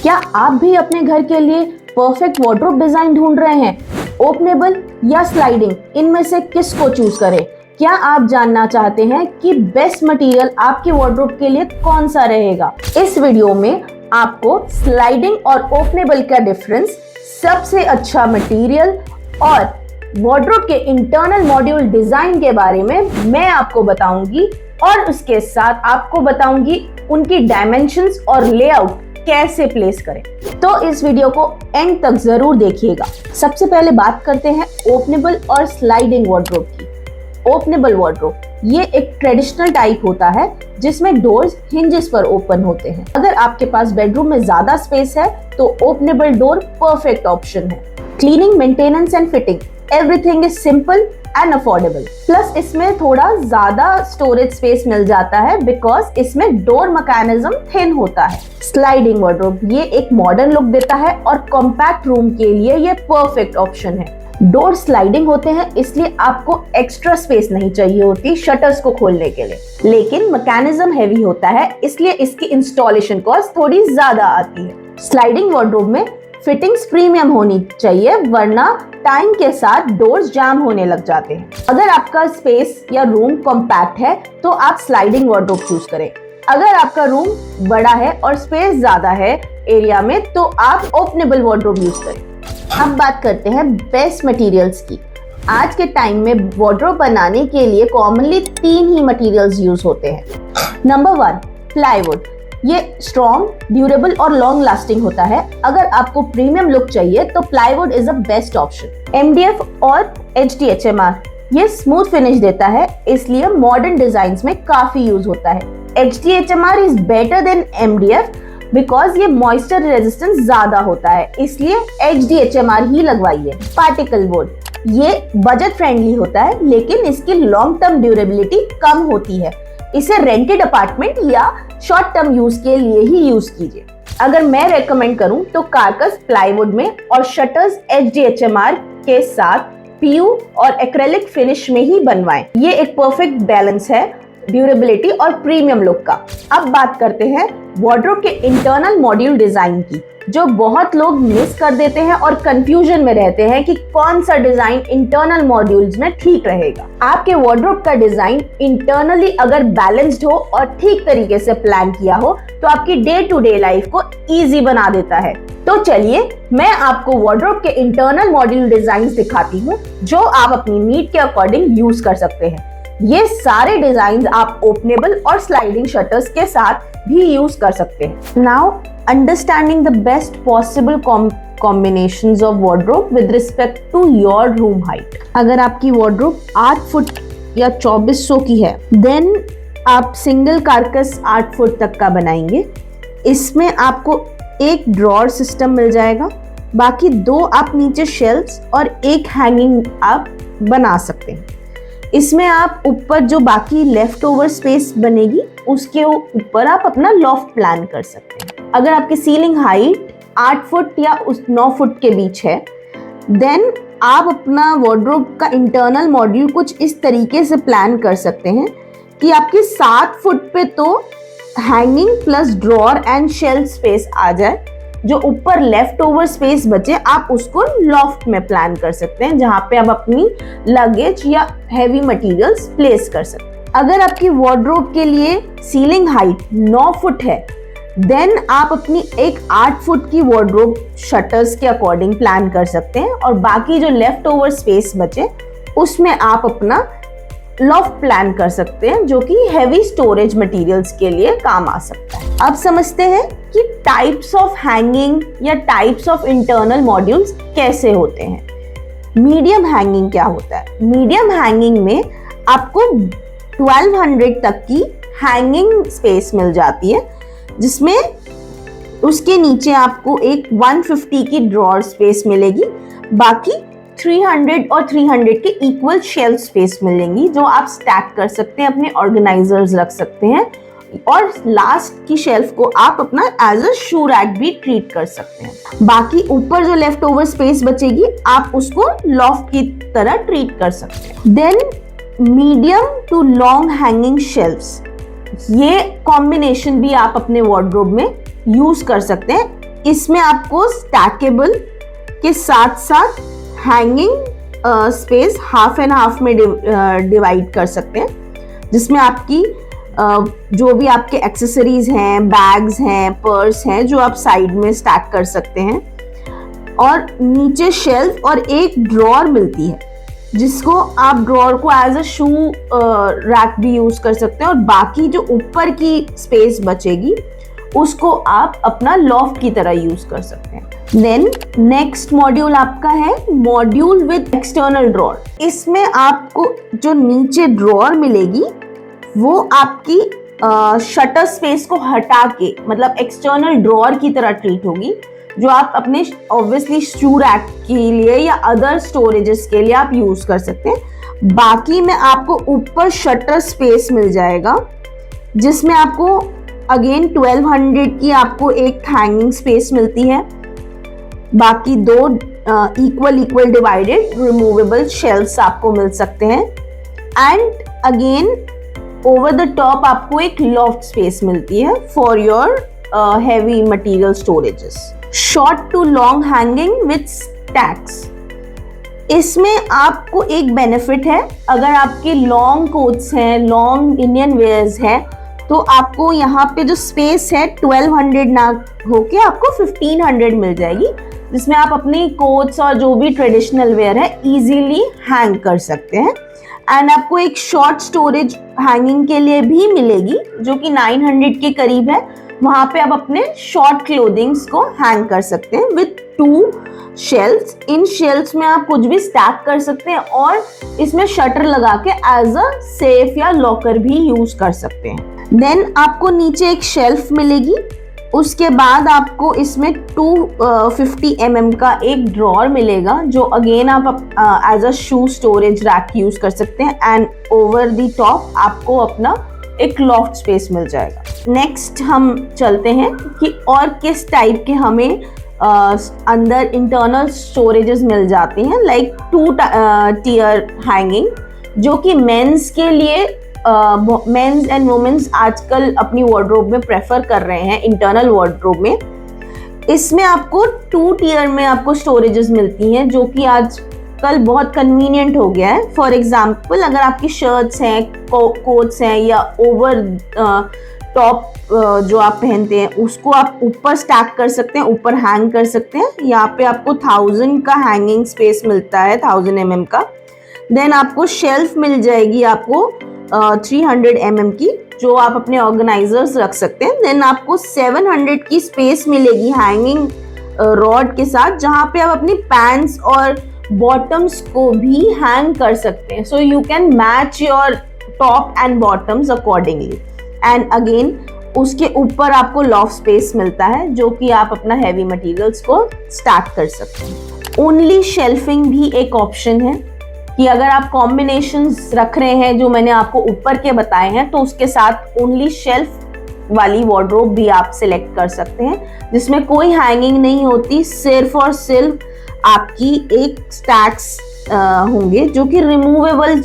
क्या आप भी अपने घर के लिए परफेक्ट वार्डरोब डिजाइन ढूंढ रहे हैं? ओपनेबल या स्लाइडिंग, इनमें से किस को चूज करें? क्या आप जानना चाहते हैं कि बेस्ट मटेरियल आपके वार्डरोब के लिए कौन सा रहेगा? इस वीडियो में आपको स्लाइडिंग और ओपनेबल का डिफरेंस, सबसे अच्छा मटेरियल और वार्डरोब के इंटरनल मॉड्यूल डिजाइन के बारे में मैं आपको बताऊंगी और उसके साथ आपको बताऊंगी उनकी डायमेंशंस और लेआउट कैसे प्लेस करें। तो इस वीडियो को एंड तक जरूर देखिएगा। सबसे पहले बात करते हैं ओपनेबल और स्लाइडिंग वार्डरोब की। ओपनेबल वार्डरोब ये एक ट्रेडिशनल टाइप होता है जिसमें डोर्स हिंजेस पर ओपन होते हैं। अगर आपके पास बेडरूम में ज्यादा स्पेस है तो ओपनेबल डोर परफेक्ट ऑप्शन है। Cleaning, maintenance and fitting, everything is simple and affordable. Plus इसमें थोड़ा ज्यादा स्टोरेज स्पेस मिल जाता है बिकॉज इसमें डोर मैकेनिज्म थिन होता है। स्लाइडिंग वार्डरोब ये एक मॉडर्न लुक देता है और कॉम्पैक्ट रूम के लिए ये परफेक्ट ऑप्शन है। डोर स्लाइडिंग होते हैं इसलिए आपको एक्स्ट्रा स्पेस नहीं चाहिए होती शटर्स को खोलने के लिए, लेकिन मैकेनिज्म हैवी होता है इसलिए इसकी इंस्टॉलेशन कॉस्ट थोड़ी ज्यादा आती है। स्लाइडिंग वार्डरोब में फिटिंग्स प्रीमियम होनी चाहिए वरना टाइम के साथ डोर्स जाम होने लग जाते हैं। अगर आपका स्पेस या रूम कॉम्पैक्ट है तो आप स्लाइडिंग वार्डरोब चूज करें। अगर आपका रूम बड़ा है और स्पेस ज्यादा है एरिया में तो आप ओपनेबल वार्डरोब यूज करें। अब बात करते हैं बेस्ट मटेरियल्स की। आज के टाइम में वार्डरोब बनाने के लिए कॉमनली 3 ही मटेरियल्स यूज होते हैं। Number 1, plywood. ये स्ट्रॉन्ग, ड्यूरेबल और लॉन्ग लास्टिंग होता है। अगर आपको प्रीमियम लुक चाहिए तो plywood is a best option. MDF और HDHMR ये स्मूथ फिनिश देता है इसलिए मॉडर्न डिजाइन्स में काफी यूज होता है। HDHMR is better than MDF because ये मॉइस्चर रेजिस्टेंस ज्यादा होता है इसलिए HDHMR ही लगवाइए। पार्टिकल बोर्ड ये बजट फ्रेंडली होता है लेकिन इसकी लॉन्ग टर्म ड्यूरेबिलिटी कम होती है। इसे रेंटेड अपार्टमेंट या शॉर्ट टर्म यूज के लिए ही यूज कीजिए। अगर मैं रेकमेंड करूं तो कार्कस प्लाईवुड में और शटर्स HDHMR के साथ PU और एक्रेलिक फिनिश में ही बनवाएं। ये एक परफेक्ट बैलेंस है ड्यूरेबिलिटी और प्रीमियम लुक का। अब बात करते हैं वार्डरोब के इंटरनल मॉड्यूल डिजाइन की, जो बहुत लोग मिस कर देते हैं और कंफ्यूजन में रहते हैं कि कौन सा डिजाइन इंटरनल मॉड्यूल्स में ठीक रहेगा। आपके वार्डरोब का डिजाइन इंटरनली अगर बैलेंस्ड हो और ठीक तरीके से प्लान किया हो तो आपकी डे टू डे लाइफ को इजी बना देता है। तो चलिए मैं आपको वार्डरोब के इंटरनल मॉड्यूल डिजाइन दिखाती हूँ जो आप अपनी नीड के अकॉर्डिंग यूज कर सकते हैं। ये सारे डिजाइन आप ओपनेबल और स्लाइडिंग शटर्स के साथ भी यूज कर सकते हैं। Now understanding the best possible combinations of wardrobe with respect to your room height। अगर आपकी वार्डरोब 8 फुट या 2400 की है देन आप सिंगल कार्कस 8 फुट तक का बनाएंगे। इसमें आपको एक ड्रॉअर सिस्टम मिल जाएगा, बाकी 2 आप नीचे शेल्फ्स और एक हैंगिंग आप बना सकते हैं। इसमें आप ऊपर जो बाकी लेफ्ट ओवर स्पेस बनेगी उसके ऊपर आप अपना लॉफ्ट प्लान कर सकते हैं। अगर आपकी सीलिंग हाइट 8 फुट या 9 फुट के बीच है देन आप अपना वार्डरोब का इंटरनल मॉड्यूल कुछ इस तरीके से प्लान कर सकते हैं कि आपके 7 फुट पे तो hanging plus drawer and shelf space आ जाए। जो ऊपर लेफ्ट ओवर स्पेस बचे आप उसको लॉफ्ट में प्लान कर सकते हैं जहां पे आप अपनी लगेज या हैवी मटेरियल्स प्लेस कर सकते हैं। अगर आपकी वार्डरोब के लिए सीलिंग हाइट 9 फुट है देन आप अपनी एक 8 फुट की वार्डरोब शटर्स के अकॉर्डिंग प्लान कर सकते हैं और बाकी जो लेफ्ट ओवर स्पेस बचे उसमें आप अपना लॉफ्ट प्लान कर सकते हैं जो कि हैवी स्टोरेज मटेरियल्स के लिए काम आ सकता है। अब समझते हैं कि टाइप्स ऑफ हैंगिंग या टाइप्स ऑफ इंटरनल मॉड्यूल्स कैसे होते हैं। मीडियम हैंगिंग क्या होता है? मीडियम हैंगिंग में आपको 1200 तक की हैंगिंग स्पेस मिल जाती है जिसमें उसके नीचे आपको एक 150 की ड्रॉअर स्पेस मिलेगी, बाकी 300 और 300 के इक्वल शेल्फ स्पेस मिलेंगी जो आप स्टैक कर सकते हैं, अपने ऑर्गेनाइजर्स रख सकते हैं और लास्ट की शेल्फ को आप अपना एज अ शू रैक भी ट्रीट कर सकते हैं। बाकी ऊपर जो लेफ्ट ओवर स्पेस बचेगी आप उसको लॉफ्ट की तरह ट्रीट कर सकते हैं। Then medium to long hanging shelfs, ये कॉम्बिनेशन भी आप अपने वार्डरोब में यूज कर सकते हैं इसमें आपको स्टैकेबल के साथ साथ hanging space half and half में डिवाइड कर सकते हैं, जिसमें आपकी जो भी आपके एक्सेसरीज हैं, बैग्स हैं, पर्स हैं, जो आप साइड में स्टैक कर सकते हैं। और नीचे शेल्फ और एक ड्रॉअर मिलती है, जिसको आप ड्रॉअर को एज अ शू रैक भी यूज कर सकते हैं, और बाकी जो ऊपर की स्पेस बचेगी उसको आप अपना लॉफ्ट की तरह यूज कर सकते हैं। देन नेक्स्ट मॉड्यूल आपका है मॉड्यूल विद एक्सटर्नल ड्रॉअर। इसमें आपको जो नीचे ड्रॉअर मिलेगी वो आपकी शटर स्पेस को हटा के, मतलब एक्सटर्नल ड्रॉअर की तरह ट्रीट होगी, जो आप अपने ऑब्वियसली शू रैक के लिए या अदर स्टोरेजेस के लिए आप यूज कर सकते हैं। बाकी में आपको ऊपर शटर स्पेस मिल जाएगा, जिसमें आपको अगेन 1200 की आपको एक हैंगिंग स्पेस मिलती है। बाकी दो इक्वल डिवाइडेड रिमूवेबल शेल्फ्स आपको मिल सकते हैं। And again over the top आपको एक लॉफ्ट स्पेस मिलती है for your heavy material storages. Short to long hanging with stacks. इसमें आपको एक बेनिफिट है, अगर आपके लॉन्ग कोट्स हैं, लॉन्ग इंडियन वेयर्स हैं, तो आपको यहाँ पे जो स्पेस है 1200 ना होके आपको 1500 मिल जाएगी, जिसमें आप अपनी कोट्स और जो भी ट्रेडिशनल वेयर है इजीली हैंग कर सकते हैं। एंड आपको एक शॉर्ट स्टोरेज हैंगिंग के लिए भी मिलेगी, जो कि 900 के करीब है। वहां पे आप अपने शॉर्ट क्लोथिंग्स को हैंग कर सकते हैं विथ 2 शेल्फ्स। इन शेल्फ्स में आप कुछ भी स्टैक कर सकते हैं, और इसमें शटर लगा के एज अ सेफ या लॉकर भी यूज कर सकते हैं। देन आपको नीचे एक शेल्फ मिलेगी, उसके बाद आपको इसमें 250 mm का एक ड्रॉअर मिलेगा, जो अगेन आप as a shoe storage rack use कर सकते हैं। एंड ओवर द टॉप आपको अपना एक लॉफ्ट स्पेस मिल जाएगा। नेक्स्ट हम चलते हैं कि और किस टाइप के हमें अंदर इंटरनल स्टोरेजेस मिल जाती हैं, लाइक 2 टियर हैंगिंग, जो कि मेंस के लिए मेंस एंड वुमेन्स आजकल अपनी वार्डरोब में प्रेफर कर रहे हैं, इंटरनल वार्डरोब में। इसमें आपको 2 टियर में आपको स्टोरेजेस मिलती हैं, जो कि आजकल बहुत कन्वीनियंट हो गया है। फॉर एग्जांपल, अगर आपकी शर्ट्स हैं, कोट्स हैं, या ओवर टॉप जो आप पहनते हैं, उसको आप ऊपर स्टैक कर सकते हैं, ऊपर हैंग कर सकते हैं। यहाँ पे आपको 1000 का हैंगिंग स्पेस मिलता है, 1000 mm का। देन आपको शेल्फ मिल जाएगी आपको 300 mm की, जो आप अपने ऑर्गेनाइजर्स रख सकते हैं। देन आपको 700 की स्पेस मिलेगी हैंगिंग रॉड के साथ, जहाँ पे आप अपनी पैंट्स और बॉटम्स को भी हैंग कर सकते हैं। So you can match your top and bottoms accordingly. And again उसके ऊपर आपको लॉफ्ट स्पेस मिलता है, जो कि आप अपना हैवी मटेरियल्स को स्टैक कर सकते हैं। ओनली शेल्फिंग भी एक ऑप्शन है, कि अगर आप कॉम्बिनेशंस रख रहे हैं जो मैंने आपको ऊपर के बताए हैं, तो उसके साथ ओनली शेल्फ वाली वार्डरोब भी आप सिलेक्ट कर सकते हैं, जिसमें कोई हैंगिंग नहीं होती, सिर्फ और सिर्फ आपकी एक स्टैक्स होंगे, जो कि रिमूवेबल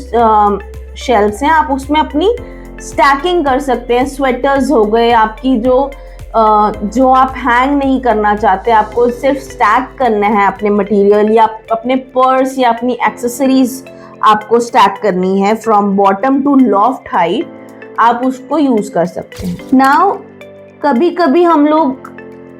शेल्फ्स हैं। आप उसमें अपनी स्टैकिंग कर सकते हैं। स्वेटर्स हो गए आपकी, जो आप हैंग नहीं करना चाहते, आपको सिर्फ स्टैक करना है अपने मटेरियल, या अपने पर्स या अपनी एक्सेसरीज आपको स्टैक करनी है from bottom to loft height, आप उसको यूज कर सकते हैं। नाउ कभी कभी हम लोग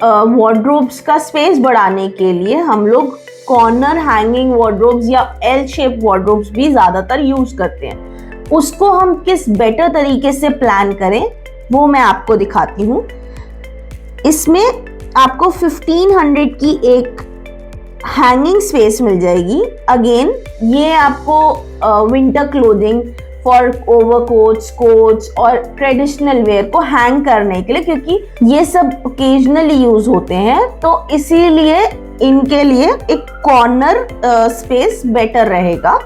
वार्डरोब्स का स्पेस बढ़ाने के लिए हम लोग कॉर्नर हैंगिंग वार्डरोब्स या एल शेप वार्डरोब्स भी ज्यादातर यूज करते हैं। उसको हम किस बेटर तरीके से प्लान करें, वो मैं आपको दिखाती हूँ। इसमें आपको 1500 की एक हैंगिंग स्पेस मिल जाएगी। अगेन ये आपको winter clothing for overcoats, quotes और ट्रेडिशनल वेयर को हैंग करने के लिए, क्योंकि ये सब ओकेजनली यूज होते हैं, तो इसीलिए इनके लिए एक कॉर्नर स्पेस बेटर रहेगा।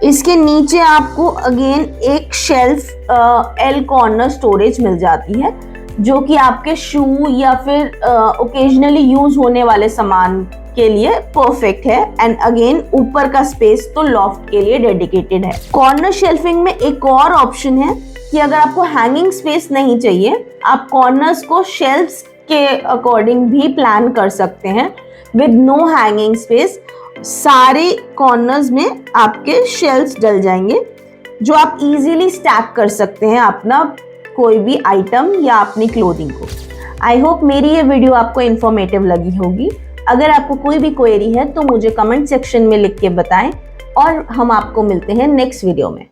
इसके नीचे आपको अगेन एक शेल्फ एल कॉर्नर स्टोरेज मिल जाती है, जो कि आपके शू या फिर ओकेजनली यूज होने वाले सामान के लिए परफेक्ट है। एंड अगेन ऊपर का स्पेस तो लॉफ्ट के लिए डेडिकेटेड है। कॉर्नर शेल्फिंग में एक और ऑप्शन है कि अगर आपको हैंगिंग स्पेस नहीं चाहिए, आप कॉर्नर्स को शेल्फ्स के अकॉर्डिंग भी प्लान कर सकते हैं विद नो हैंगिंग स्पेस। सारे कॉर्नर्स में आपके शेल्फ्स डल जाएंगे जो आप इजीली स्टैक कर सकते हैं अपना कोई भी आइटम या अपनी क्लोथिंग को। आई होप मेरी ये वीडियो आपको इन्फॉर्मेटिव लगी होगी। अगर आपको कोई भी क्वेरी है तो मुझे कमेंट सेक्शन में लिख के बताएं और हम आपको मिलते हैं नेक्स्ट वीडियो में।